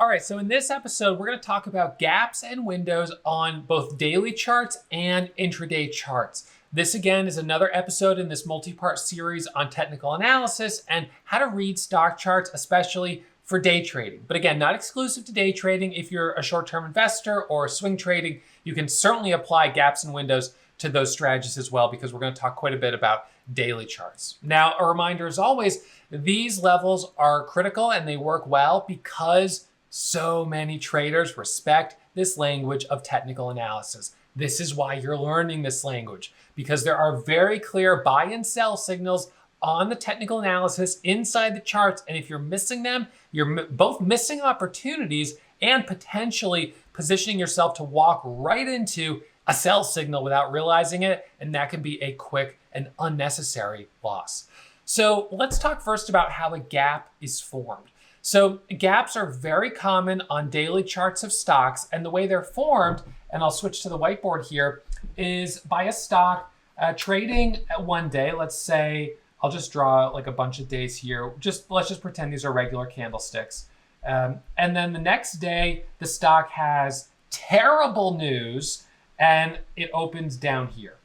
All right, so in this episode, we're going to talk about gaps and windows on both daily charts and intraday charts. This again is another episode in this multi-part series on technical analysis and how to read stock charts, especially for day trading. But again, not exclusive to day trading. If you're a short-term investor or swing trading, you can certainly apply gaps and windows to those strategies as well, because we're going to talk quite a bit about daily charts. Now, a reminder as always, these levels are critical and they work well because so many traders respect this language of technical analysis. This is why you're learning this language, because there are very clear buy and sell signals on the technical analysis inside the charts. And if you're missing them, you're both missing opportunities and potentially positioning yourself to walk right into a sell signal without realizing it. And that can be a quick and unnecessary loss. So let's talk first about how a gap is formed. So gaps are very common on daily charts of stocks, and the way they're formed, and I'll switch to the whiteboard here, is by a stock trading one day. Let's say, I'll just draw like a bunch of days here. Let's just pretend these are regular candlesticks. And then the next day, the stock has terrible news and it opens down here.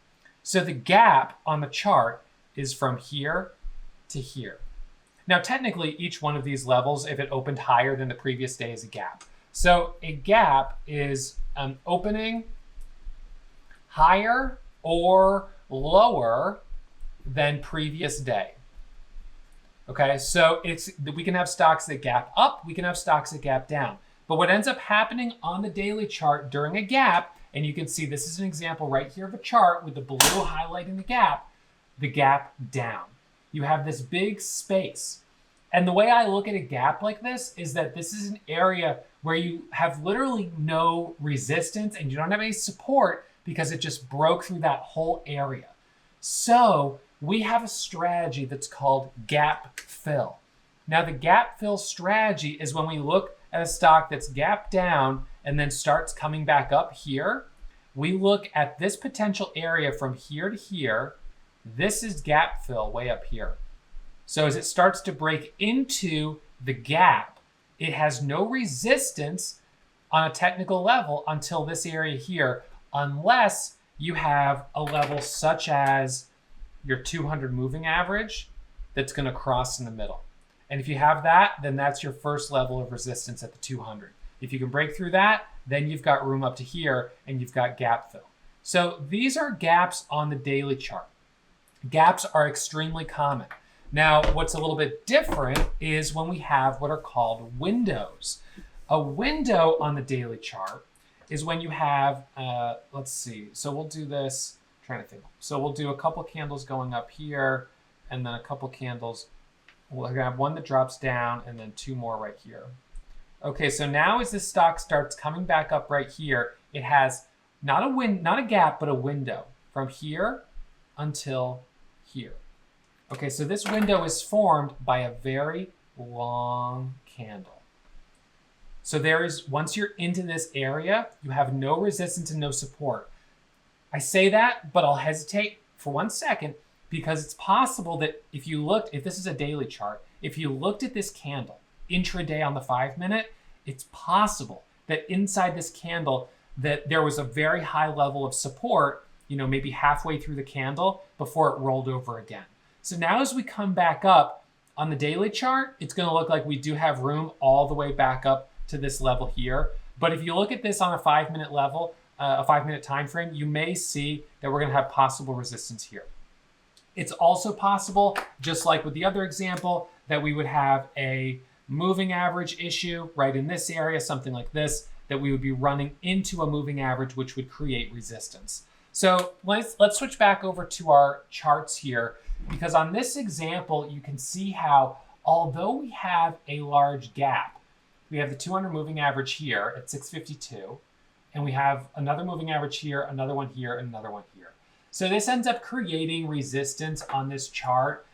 So the gap on the chart is from here to here. Now, technically, each one of these levels, if it opened higher than the previous day, is a gap. So a gap is opening higher or lower than previous day. Okay, so we can have stocks that gap up, we can have stocks that gap down. But what ends up happening on the daily chart during a gap, and you can see this is an example right here of a chart with the blue highlighting the gap down. You have this big space. And the way I look at a gap like this is that this is an area where you have literally no resistance and you don't have any support because it just broke through that whole area. So we have a strategy that's called gap fill. Now, the gap fill strategy is when we look at a stock that's gapped down and then starts coming back up here. We look at this potential area from here to here. This is gap fill way up here. So as it starts to break into the gap, it has no resistance on a technical level until this area here, unless you have a level such as your 200 moving average that's going to cross in the middle. And if you have that, then that's your first level of resistance at the 200. If you can break through that, then you've got room up to here and you've got gap fill. So these are gaps on the daily chart. Gaps are extremely common. Now, what's a little bit different is when we have what are called windows. A window on the daily chart is when you have, let's see, so we'll do this, I'm trying to think. So we'll do a couple candles going up here and then a couple candles. We'll have one that drops down and then two more right here. Okay, so now as this stock starts coming back up right here, it has not a gap, but a window from here until here. Okay, so this window is formed by a very long candle. So once you're into this area, you have no resistance and no support. I say that, but I'll hesitate for 1 second because it's possible that if this is a daily chart, if you looked at this candle intraday on the 5-minute, it's possible that inside this candle that there was a very high level of support, maybe halfway through the candle before it rolled over again. So now as we come back up on the daily chart, it's going to look like we do have room all the way back up to this level here. But if you look at this on a 5-minute level, a 5-minute time frame, you may see that we're going to have possible resistance here. It's also possible, just like with the other example, that we would have a moving average issue right in this area, something like this, that we would be running into a moving average, which would create resistance. So let's switch back over to our charts here, because on this example, you can see how, although we have a large gap, we have the 200 moving average here at 652, and we have another moving average here, another one here, and another one here. So this ends up creating resistance on this chart,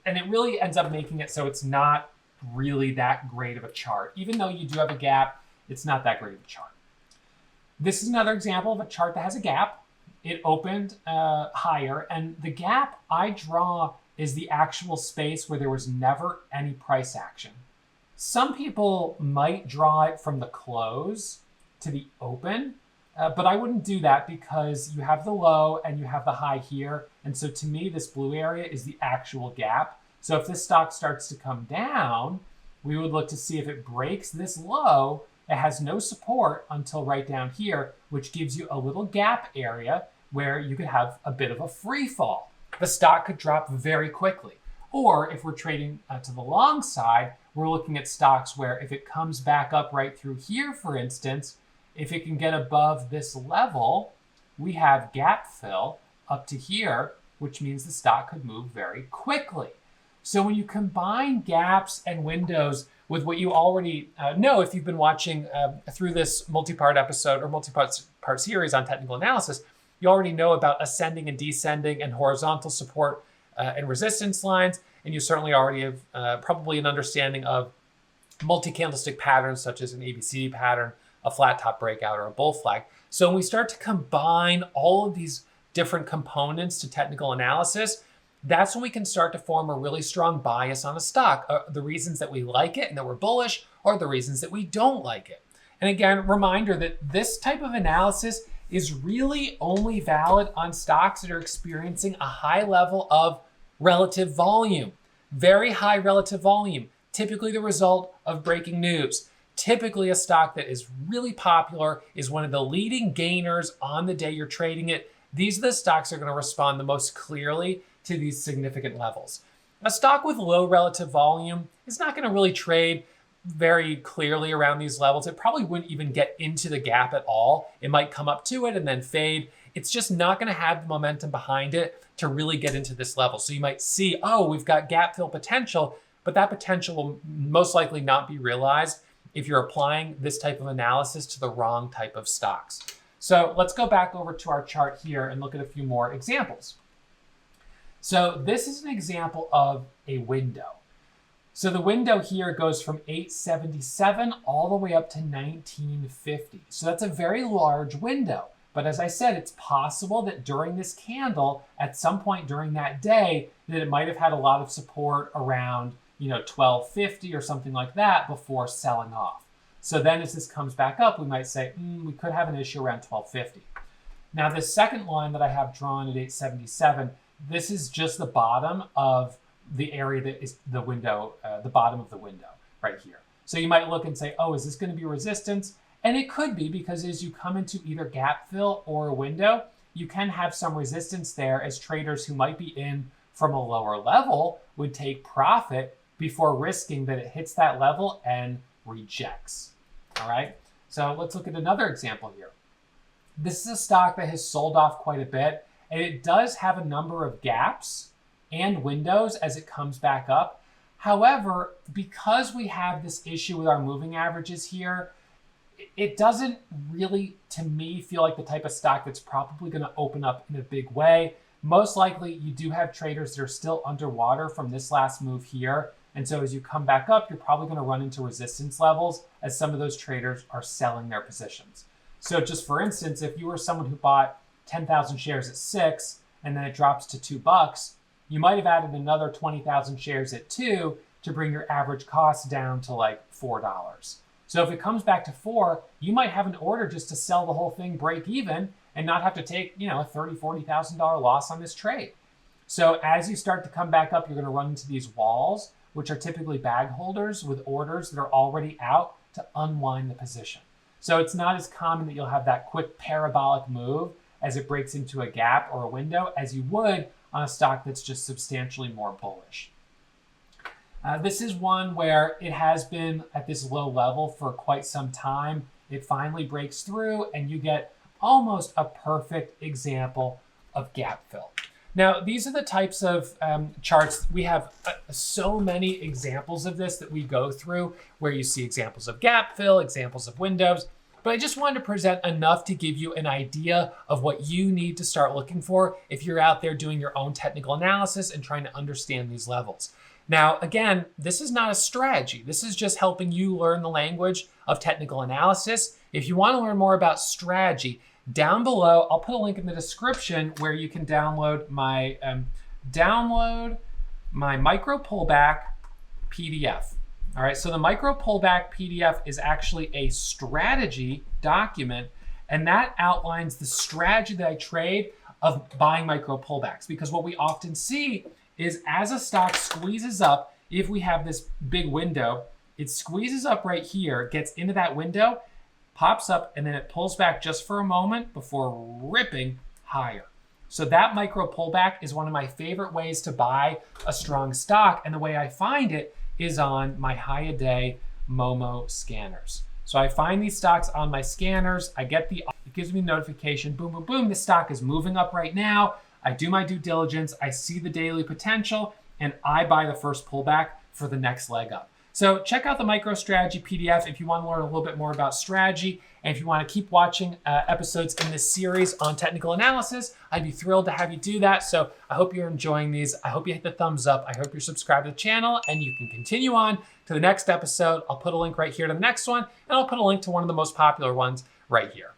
and it really ends up making it so it's not really that great of a chart. Even though you do have a gap, it's not that great of a chart. This is another example of a chart that has a gap. It opened higher, and the gap I draw is the actual space where there was never any price action. Some people might draw it from the close to the open, but I wouldn't do that because you have the low and you have the high here. And so to me, this blue area is the actual gap. So if this stock starts to come down, we would look to see if it breaks this low. It has no support until right down here, which gives you a little gap area where you could have a bit of a free fall. The stock could drop very quickly. Or if we're trading to the long side, we're looking at stocks where if it comes back up right through here, for instance, if it can get above this level, we have gap fill up to here, which means the stock could move very quickly. So when you combine gaps and windows with what you already know, if you've been watching through this multi-part episode or multi-part series on technical analysis, you already know about ascending and descending and horizontal support and resistance lines. And you certainly already have probably an understanding of multi-candlestick patterns such as an ABCD pattern, a flat top breakout, or a bull flag. So when we start to combine all of these different components to technical analysis, that's when we can start to form a really strong bias on a stock. The reasons that we like it and that we're bullish, or the reasons that we don't like it. And again, reminder that this type of analysis is really only valid on stocks that are experiencing a high level of relative volume, very high relative volume, typically the result of breaking news. Typically a stock that is really popular, is one of the leading gainers on the day you're trading it. These are the stocks that are going to respond the most clearly to these significant levels. A stock with low relative volume is not going to really trade very clearly around these levels. It probably wouldn't even get into the gap at all. It might come up to it and then fade. It's just not going to have the momentum behind it to really get into this level. So you might see, oh, we've got gap fill potential, but that potential will most likely not be realized if you're applying this type of analysis to the wrong type of stocks. So let's go back over to our chart here and look at a few more examples. So this is an example of a window. So the window here goes from 877 all the way up to 1950. So that's a very large window. But as I said, it's possible that during this candle, at some point during that day, that it might have had a lot of support around 1250 or something like that before selling off. So then as this comes back up, we might say, we could have an issue around 1250. Now this second line that I have drawn at 877, this is just the bottom of the area that is the window, the bottom of the window right here. So you might look and say, oh, is this going to be resistance? And it could be, because as you come into either gap fill or a window, you can have some resistance there as traders who might be in from a lower level would take profit before risking that it hits that level and rejects. All right. So let's look at another example here. This is a stock that has sold off quite a bit, and it does have a number of gaps and windows as it comes back up. However, because we have this issue with our moving averages here, it doesn't really, to me, feel like the type of stock that's probably going to open up in a big way. Most likely, you do have traders that are still underwater from this last move here. And so as you come back up, you're probably going to run into resistance levels as some of those traders are selling their positions. So just for instance, if you were someone who bought 10,000 shares at $6 and then it drops to $2, you might have added another 20,000 shares at $2 to bring your average cost down to like $4. So if it comes back to $4, you might have an order just to sell the whole thing, break even, and not have to take, a $30,000, $40,000 loss on this trade. So as you start to come back up, you're going to run into these walls, which are typically bag holders with orders that are already out to unwind the position. So it's not as common that you'll have that quick parabolic move as it breaks into a gap or a window as you would on a stock that's just substantially more bullish. This is one where it has been at this low level for quite some time. It finally breaks through and you get almost a perfect example of gap fill. Now, these are the types of charts. We have so many examples of this that we go through where you see examples of gap fill, examples of windows. But I just wanted to present enough to give you an idea of what you need to start looking for if you're out there doing your own technical analysis and trying to understand these levels. Now, again, this is not a strategy. This is just helping you learn the language of technical analysis. If you want to learn more about strategy, down below, I'll put a link in the description where you can download my micro pullback PDF. All right, so the micro pullback PDF is actually a strategy document, and that outlines the strategy that I trade of buying micro pullbacks. Because what we often see is as a stock squeezes up, if we have this big window, it squeezes up right here, gets into that window, pops up, and then it pulls back just for a moment before ripping higher. So that micro pullback is one of my favorite ways to buy a strong stock. And the way I find it is on my high-a-day Momo scanners. So I find these stocks on my scanners. I get it gives me a notification, boom, boom, boom, this stock is moving up right now. I do my due diligence. I see the daily potential, and I buy the first pullback for the next leg up. So check out the MicroStrategy PDF if you want to learn a little bit more about strategy. And if you want to keep watching episodes in this series on technical analysis, I'd be thrilled to have you do that. So I hope you're enjoying these. I hope you hit the thumbs up. I hope you're subscribed to the channel, and you can continue on to the next episode. I'll put a link right here to the next one, and I'll put a link to one of the most popular ones right here.